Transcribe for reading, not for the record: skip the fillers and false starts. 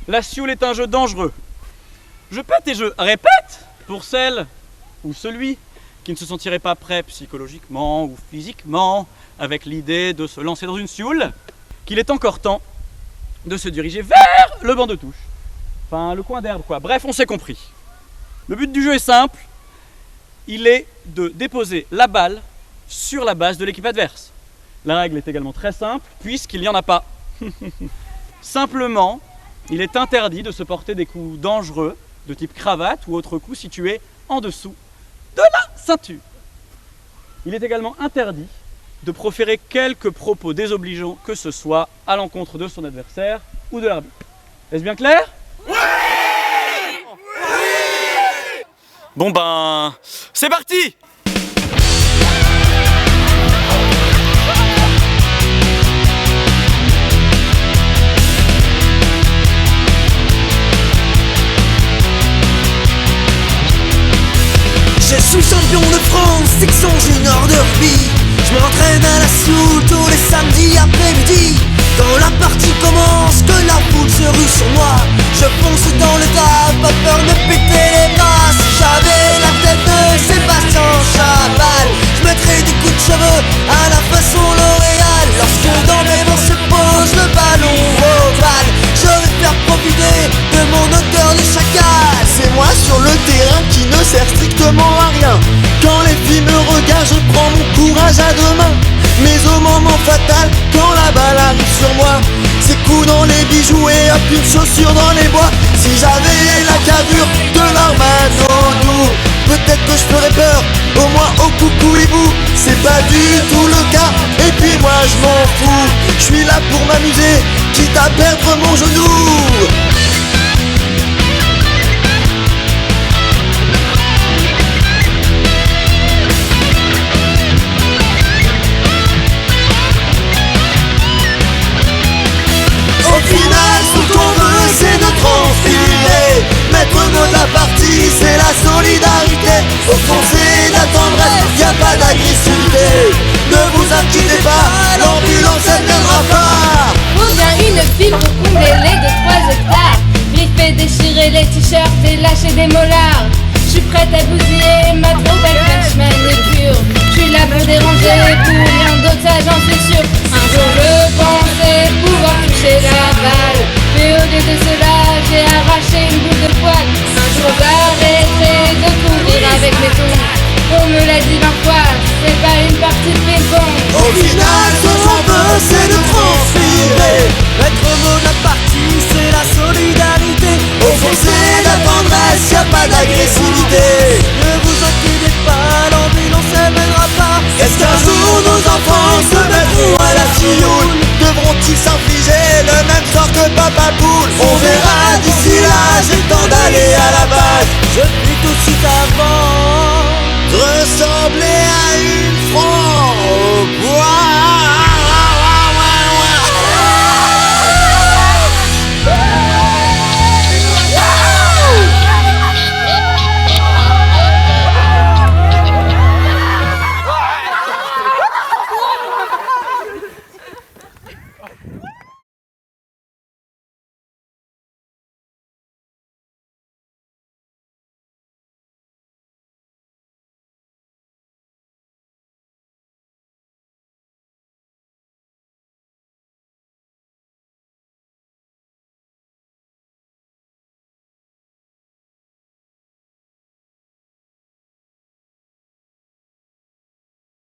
La sioule est un jeu dangereux. Je pète et je répète pour celle ou celui qui ne se sentirait pas prêt psychologiquement ou physiquement avec l'idée de se lancer dans une sioule, qu'il est encore temps de se diriger vers le banc de touche. Enfin, le coin d'herbe quoi. Bref, on s'est compris. Le but du jeu est simple. Il est de déposer la balle sur la base de l'équipe adverse. La règle est également très simple puisqu'il n'y en a pas. Simplement, il est interdit de se porter des coups dangereux de type cravate ou autre coup situé en dessous de la ceinture. Il est également interdit de proférer quelque propos désobligeant que ce soit à l'encontre de son adversaire ou de l'arbitre. Est-ce bien clair ? Oui ! Bon ben, c'est parti ! Je suis champion de France, section junior de rugby. Je m'entraîne à la Sioule tous les samedis après-midi. Quand la partie commence, que la foule se rue sur moi, je fonce dans le tas, pas peur de péter les bras. Si j'avais la tête de Sébastien Chabal, je mettrais des coups de cheveux à la façon L'Oréal. Lorsque dans mes mains se pose le ballon ovale, je vais faire profiter de mon odeur de chacal. C'est moi sur le terrain qui ne sert strictement à rien. Quand les filles me regardent, je prends mon courage à deux mains. Mais au moment fatal, quand la balle arrive sur moi, c'est coups dans les bijoux et hop une chaussure dans les bois. Si j'avais la carrure de l'Armano, peut-être que je ferais peur, au moins au coucou hibou. C'est pas du tout le cas, et puis moi je m'en fous. Je suis là pour m'amuser, quitte à perdre mon genou. Au final, ce qu'on veut, c'est de transpirer. Maître mot de la partie, c'est la solidarité. Au fond, c'est la tendresse, y a pas d'agressivité. Ne vous inquiétez pas, l'ambulance, elle viendra pas. Faut bien une fille pour combler les 2-3 hectares. Griffer, déchirer les t-shirts et lâcher des mollards. J'suis prête à bousiller ma trop belle French manicure. J'suis là pour déranger, pour